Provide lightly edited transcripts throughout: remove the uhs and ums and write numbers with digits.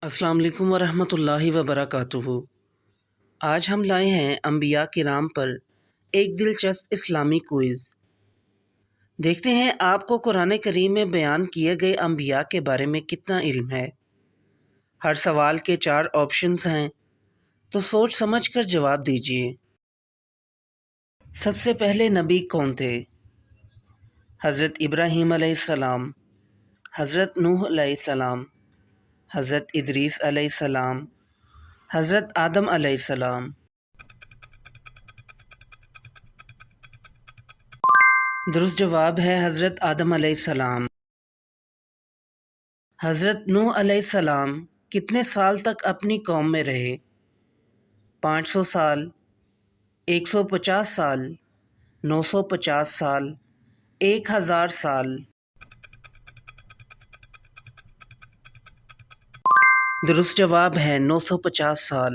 السلام علیکم ورحمۃ اللہ وبرکاتہ۔ آج ہم لائے ہیں انبیاء کرام پر ایک دلچسپ اسلامی کوئز۔ دیکھتے ہیں آپ کو قرآن کریم میں بیان کیے گئے انبیاء کے بارے میں کتنا علم ہے۔ ہر سوال کے 4 آپشنز ہیں، تو سوچ سمجھ کر جواب دیجیے۔ سب سے پہلے نبی کون تھے؟ حضرت ابراہیم علیہ السلام، حضرت نوح علیہ السلام، حضرت ادریس علیہ السلام، حضرت آدم علیہ السلام۔ درست جواب ہے حضرت آدم علیہ السلام۔ حضرت نوح علیہ السلام کتنے سال تک اپنی قوم میں رہے؟ 500 سال، 150 سال، 950 سال، 1000 سال۔ درست جواب ہے 950 سال۔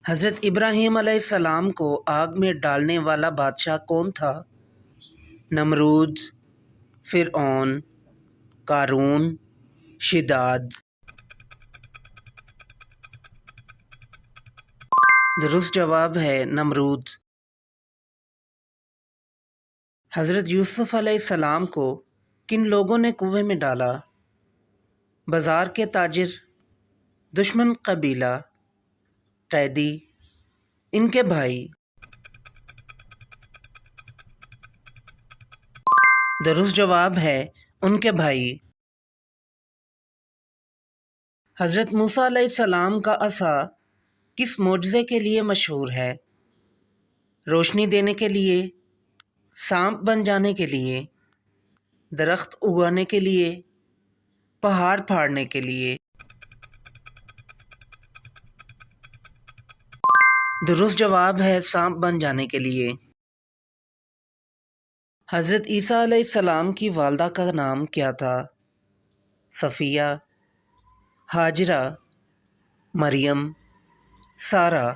حضرت ابراہیم علیہ السلام کو آگ میں ڈالنے والا بادشاہ کون تھا؟ نمرود، فرعون، قارون، شداد۔ درست جواب ہے نمرود۔ حضرت یوسف علیہ السلام کو کن لوگوں نے کنویں میں ڈالا؟ بازار کے تاجر، دشمن قبیلہ، قیدی، ان کے بھائی۔ درست جواب ہے ان کے بھائی۔ حضرت موسیٰ علیہ السلام کا عصا کس معجزے کے لیے مشہور ہے؟ روشنی دینے کے لیے، سانپ بن جانے کے لیے، درخت اگانے کے لیے، پہاڑ پھاڑنے کے لیے۔ درست جواب ہے سانپ بن جانے کے لیے۔ حضرت عیسیٰ علیہ السلام کی والدہ کا نام کیا تھا؟ صفیہ، ہاجرہ، مریم، سارہ۔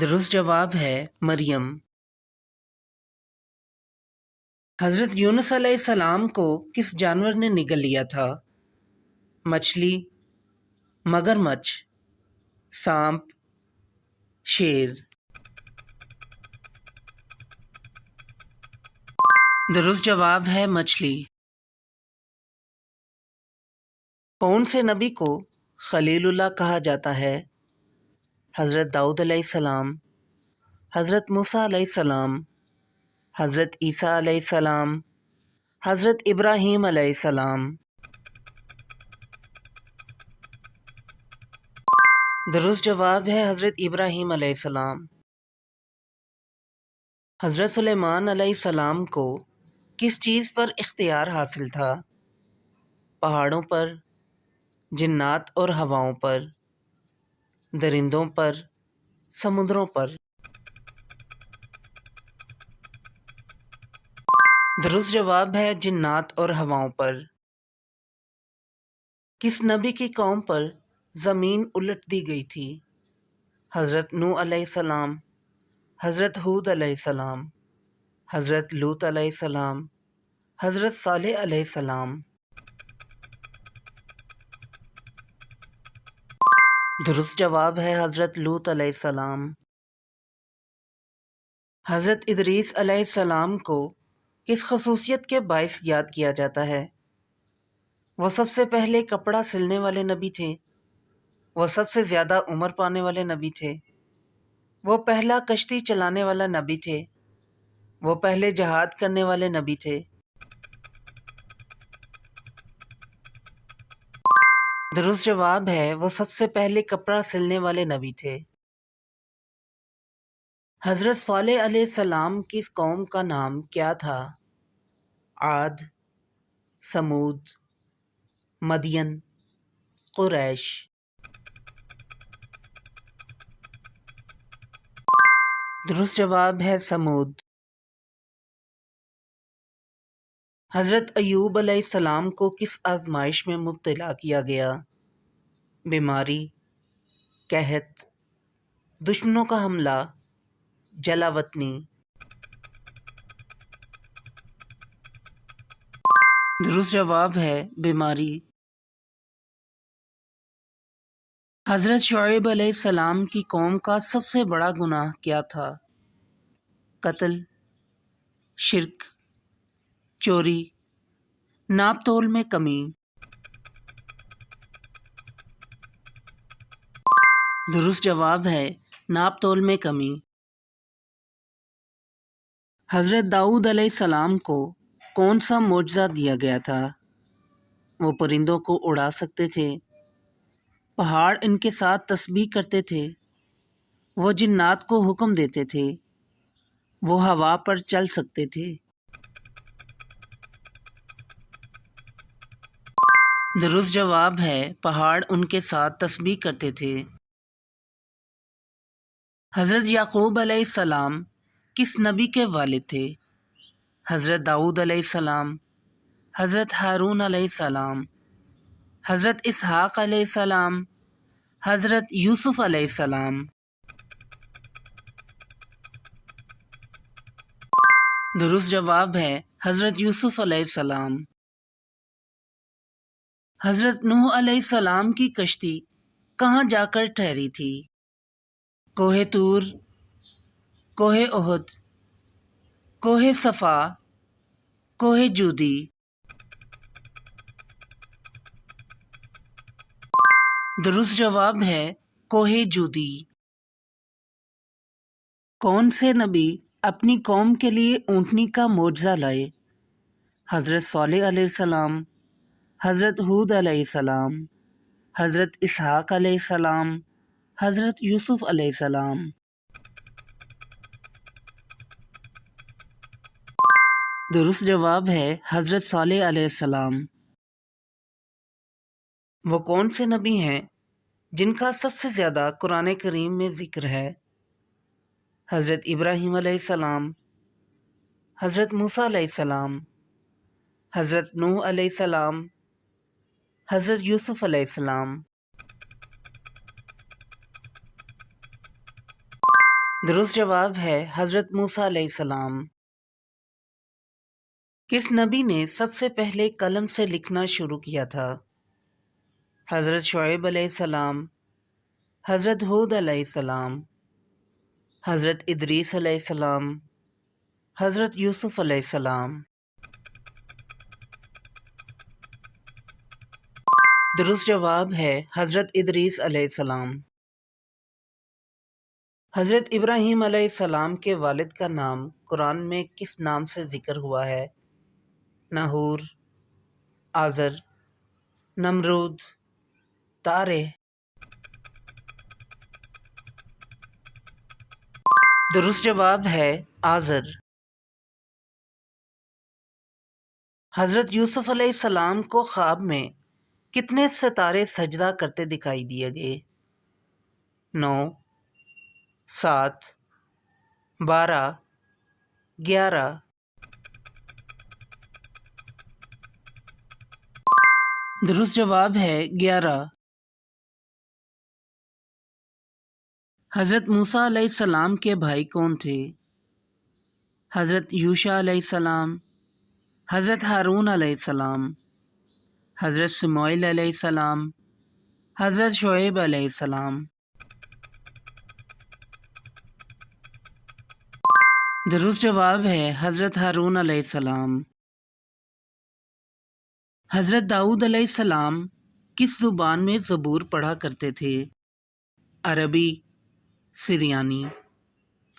درست جواب ہے مریم۔ حضرت یونس علیہ السلام کو کس جانور نے نگل لیا تھا؟ مچھلی، مگرمچھ، سانپ، شیر۔ درست جواب ہے مچھلی۔ کون سے نبی کو خلیل اللہ کہا جاتا ہے؟ حضرت داؤد علیہ السلام، حضرت موسیٰ علیہ السلام، حضرت عیسیٰ علیہ السلام، حضرت ابراہیم علیہ السلام۔ درست جواب ہے حضرت ابراہیم علیہ السلام۔ حضرت سلیمان علیہ السلام کو کس چیز پر اختیار حاصل تھا؟ پہاڑوں پر، جنات اور ہواؤں پر، درندوں پر، سمندروں پر۔ درست جواب ہے جنات اور ہواؤں پر۔ کس نبی کی قوم پر زمین الٹ دی گئی تھی؟ حضرت نوح علیہ السلام، حضرت ہود علیہ السلام، حضرت لوط علیہ السلام، حضرت صالح علیہ السلام۔ درست جواب ہے حضرت لوط علیہ السلام۔ حضرت ادریس علیہ السلام کو کس خصوصیت کے باعث یاد کیا جاتا ہے؟ وہ سب سے پہلے کپڑا سلنے والے نبی تھے، وہ سب سے زیادہ عمر پانے والے نبی تھے، وہ پہلا کشتی چلانے والا نبی تھے، وہ پہلے جہاد کرنے والے نبی تھے۔ درست جواب ہے وہ سب سے پہلے کپڑا سلنے والے نبی تھے۔ حضرت صالح علیہ السلام کی قوم کا نام کیا تھا؟ عاد، سمود، مدین، قریش۔ درست جواب ہے سمود۔ حضرت ایوب علیہ السلام کو کس آزمائش میں مبتلا کیا گیا؟ بیماری، قحط، دشمنوں کا حملہ، جلا وطنی۔ درست جواب ہے بیماری۔ حضرت شعیب علیہ السلام کی قوم کا سب سے بڑا گناہ کیا تھا؟ قتل، شرک، چوری، ناپ تول میں کمی۔ درست جواب ہے ناپ تول میں کمی۔ حضرت داؤد علیہ السلام کو کون سا معجزہ دیا گیا تھا؟ وہ پرندوں کو اڑا سکتے تھے، پہاڑ ان کے ساتھ تسبیح کرتے تھے، وہ جنات کو حکم دیتے تھے، وہ ہوا پر چل سکتے تھے۔ درست جواب ہے پہاڑ ان کے ساتھ تسبیح کرتے تھے۔ حضرت یعقوب علیہ السلام کس نبی کے والد تھے؟ حضرت داؤد علیہ السلام، حضرت ہارون علیہ السلام، حضرت اسحاق علیہ السلام، حضرت یوسف علیہ السلام۔ درست جواب ہے حضرت یوسف علیہ السلام۔ حضرت نوح علیہ السلام کی کشتی کہاں جا کر ٹھہری تھی؟ کوہ طور، کوہ احد، کوہ صفا، کوہ جودی۔ درست جواب ہے کوہ جودی۔ کون سے نبی اپنی قوم کے لیے اونٹنی کا معجزہ لائے؟ حضرت صالح علیہ السلام، حضرت ہود علیہ السلام، حضرت اسحاق علیہ السلام، حضرت یوسف علیہ السلام۔ درست جواب ہے حضرت صالح علیہ السلام۔ وہ کون سے نبی ہیں جن کا سب سے زیادہ قرآن کریم میں ذکر ہے؟ حضرت ابراہیم علیہ السلام، حضرت موسیٰ علیہ السلام، حضرت نوح علیہ السلام، حضرت یوسف علیہ السلام۔ درست جواب ہے حضرت موسیٰ علیہ السلام۔ کس نبی نے سب سے پہلے قلم سے لکھنا شروع کیا تھا؟ حضرت شعیب علیہ السلام، حضرت ہود علیہ السلام، حضرت ادریس علیہ السلام، حضرت یوسف علیہ السلام۔ درست جواب ہے حضرت ادریس علیہ السلام۔ حضرت ابراہیم علیہ السلام کے والد کا نام قرآن میں کس نام سے ذکر ہوا ہے؟ ناہور، آزر، نمرود، تارے۔ درست جواب ہے آزر۔ حضرت یوسف علیہ السلام کو خواب میں کتنے ستارے سجدہ کرتے دکھائی دیے گئے؟ 9، 7، 12، 11۔ درست جواب ہے 11۔ حضرت موسیٰ علیہ السلام کے بھائی کون تھے؟ حضرت یوشع علیہ السلام، حضرت ہارون علیہ السلام، حضرت سمیل علیہ السلام، حضرت شعیب علیہ السلام۔ درست جواب ہے حضرت ہارون علیہ السلام۔ حضرت داؤد علیہ السلام کس زبان میں زبور پڑھا کرتے تھے؟ عربی، سریانی،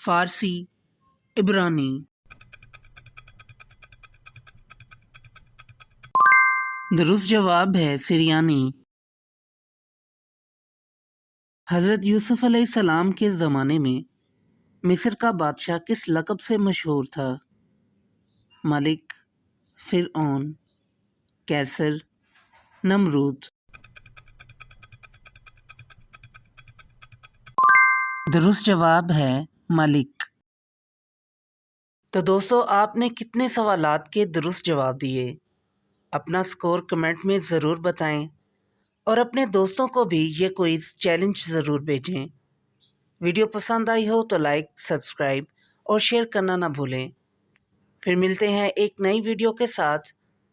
فارسی، عبرانی۔ درست جواب ہے سریانی۔ حضرت یوسف علیہ السلام کے زمانے میں مصر کا بادشاہ کس لقب سے مشہور تھا؟ ملک، فرعون، کیسر، نمرود۔ درست جواب ہے ملک۔ تو دوستو آپ نے کتنے سوالات کے درست جواب دیے؟ اپنا سکور کمنٹ میں ضرور بتائیں اور اپنے دوستوں کو بھی یہ کوئز چیلنج ضرور بھیجیں۔ ویڈیو پسند آئی ہو تو لائک، سبسکرائب اور شیئر کرنا نہ بھولیں۔ پھر ملتے ہیں ایک نئی ویڈیو کے ساتھ۔